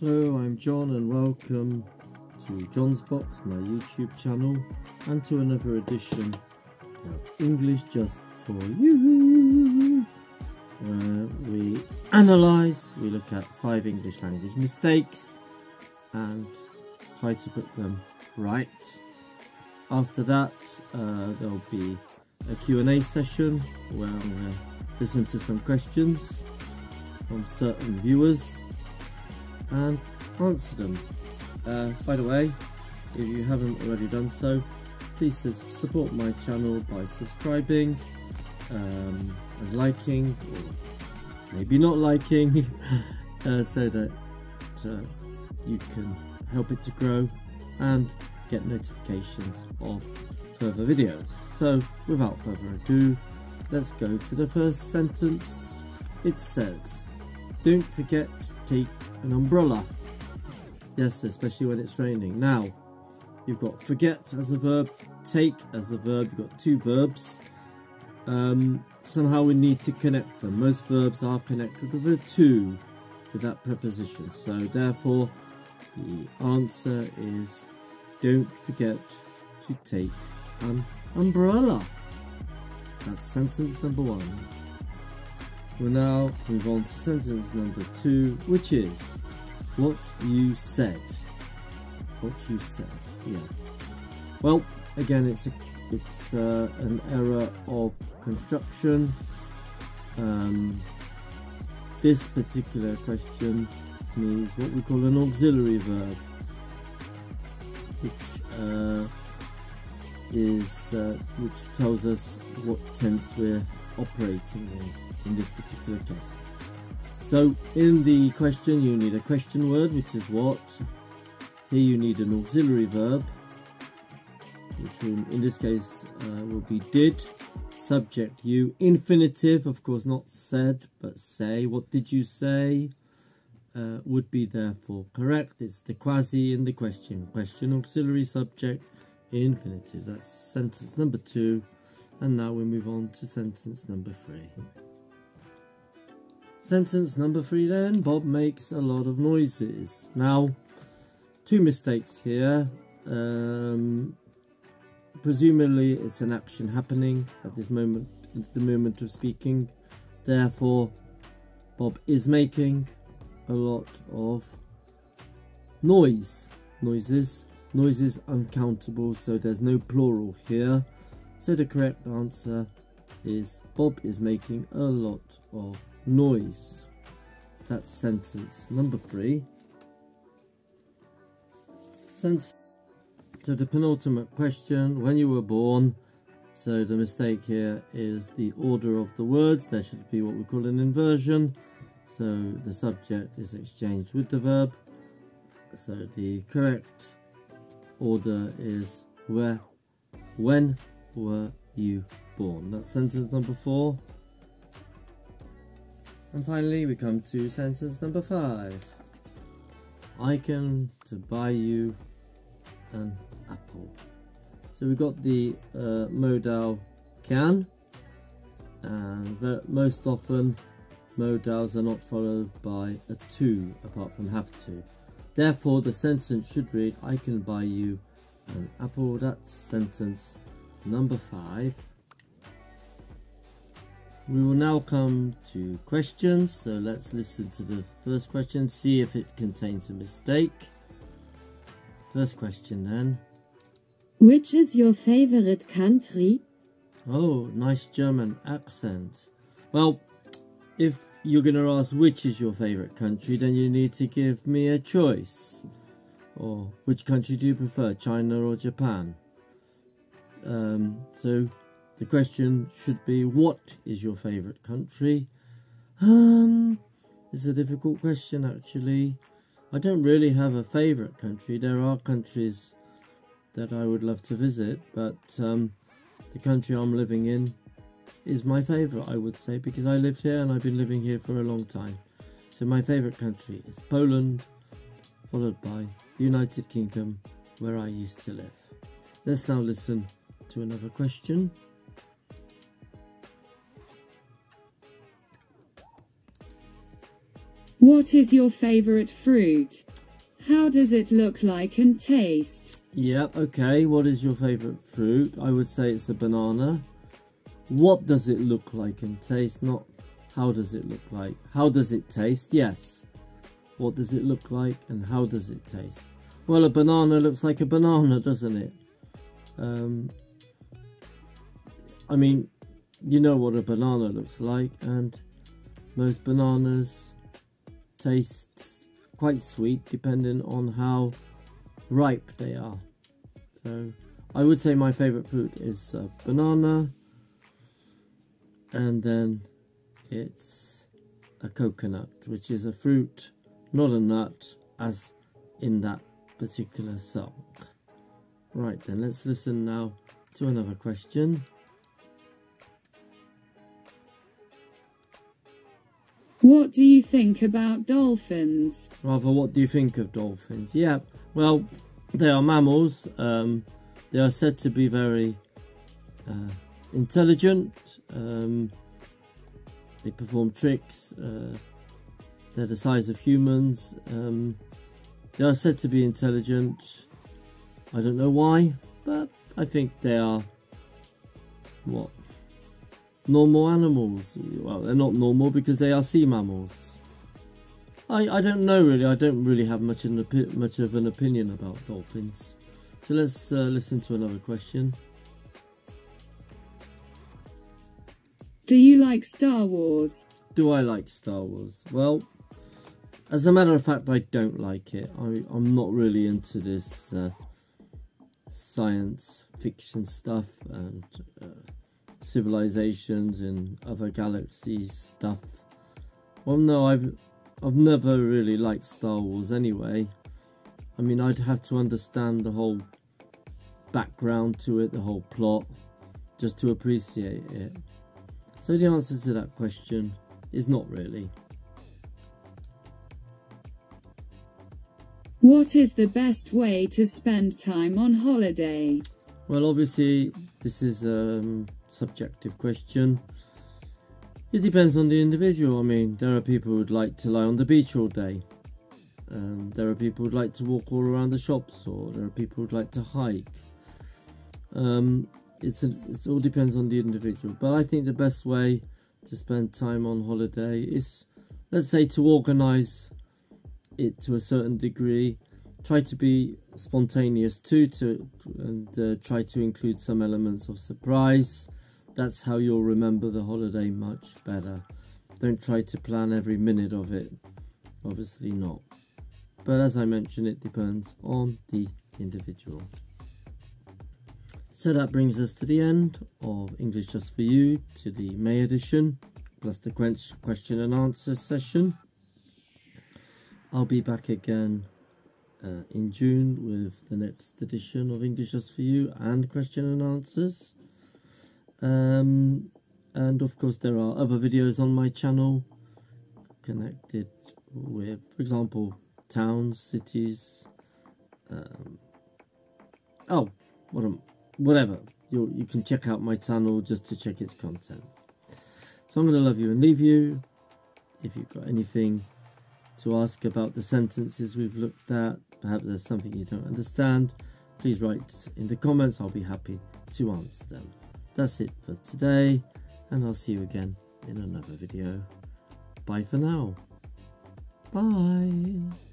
Hello, I'm John and welcome to John's Box, my YouTube channel, and to another edition of English Just For You, where we analyse, we look at 5 English language mistakes and try to put them right. After that, there'll be a Q&A session where I'm going to listen to some questions from certain viewers and answer them. By the way, if you haven't already done so, please support my channel by subscribing and liking, or maybe not liking, so that you can help it to grow and get notifications of further videos. So without further ado, let's go to the first sentence. It says, don't forget to take an umbrella. Yes, especially when it's raining. Now, you've got forget as a verb, take as a verb. You've got 2 verbs. Somehow we need to connect them. Most verbs are connected with a to, with that preposition. So therefore, the answer is don't forget to take an umbrella. That's sentence number 1. We'll now move on to sentence number 2, which is what you said. What you said, yeah. Well, again, it's an error of construction. This particular question needs what we call an auxiliary verb, which tells us what tense we're operating in this particular case. So in the question you need a question word, which is what. Here you need an auxiliary verb, which in this case will be did, subject you, infinitive, of course not said but say. What did you say would be therefore correct. It's the quasi in the question. Question, auxiliary, subject, infinitive. That's sentence number 2. And now we move on to sentence number 3. Sentence number 3 then, Bob makes a lot of noises. Now, 2 mistakes here. Presumably it's an action happening at this moment, at the moment of speaking. Therefore, Bob is making a lot of noises. Noises uncountable, so there's no plural here. So the correct answer is Bob is making a lot of noise. That's sentence number 3. So the penultimate question, when you were born. So the mistake here is the order of the words. There should be what we call an inversion. So the subject is exchanged with the verb. So the correct order is when were you born? That's sentence number 4. And finally we come to sentence number 5. I can to buy you an apple. So we've got the modal can, and most often modals are not followed by a to, apart from have to. Therefore the sentence should read, I can buy you an apple. That's sentence number 5. We will now come to questions, so let's listen to the first question, see if it contains a mistake. First question then. Which is your favorite country? Oh, nice German accent. Well, if you're going to ask which is your favorite country, then you need to give me a choice. Or which country do you prefer, China or Japan? So the question should be, what is your favorite country? It's a difficult question actually. I don't really have a favorite country. There are countries that I would love to visit, but the country I'm living in is my favorite, I would say, because I lived here and I've been living here for a long time. So my favorite country is Poland, followed by the United Kingdom, where I used to live. Let's now listen to another question. What is your favorite fruit? How does it look like and taste? Yep, okay. What is your favorite fruit? I would say it's a banana. What does it look like and taste? Not how does it look like. How does it taste? Yes. What does it look like and how does it taste? Well, a banana looks like a banana, doesn't it? I mean, you know what a banana looks like, and most bananas taste quite sweet depending on how ripe they are. So I would say my favorite fruit is a banana, and then it's a coconut, which is a fruit, not a nut, as in that particular song. Right then, let's listen now to another question. What do you think about dolphins? Rather, what do you think of dolphins? Yeah, well, they are mammals. They are said to be very intelligent. They perform tricks. They're the size of humans. They are said to be intelligent. I don't know why, but I think they are what? Normal animals. Well, they're not normal because they are sea mammals. I don't know really. I don't really have much of an opinion about dolphins. So let's listen to another question. Do you like Star Wars? Do I like Star Wars? Well, as a matter of fact, I don't like it. I'm not really into this science fiction stuff and civilizations in other galaxies stuff. Well, no, I've never really liked Star Wars anyway. I mean, I'd have to understand the whole background to it, the whole plot, just to appreciate it. So the answer to that question is not really. What is the best way to spend time on holiday? Well, obviously, this is a subjective question. It depends on the individual. I mean, there are people who'd like to lie on the beach all day. There are people who'd like to walk all around the shops, or there are people who'd like to hike. It all depends on the individual. But I think the best way to spend time on holiday is, let's say, to organise it to a certain degree. Try to be spontaneous too, and try to include some elements of surprise. That's how you'll remember the holiday much better. Don't try to plan every minute of it. Obviously not. But as I mentioned, it depends on the individual. So that brings us to the end of English Just For You, to the May edition, plus the question and answer session. I'll be back again in June with the next edition of English Just For You and question and answers. And of course there are other videos on my channel connected with, for example, towns, cities, whatever. You can check out my channel just to check its content. So I'm going to love you and leave you. If you've got anything to ask about the sentences we've looked at, perhaps there's something you don't understand, please write in the comments. I'll be happy to answer them. That's it for today, and I'll see you again in another video. Bye for now. Bye.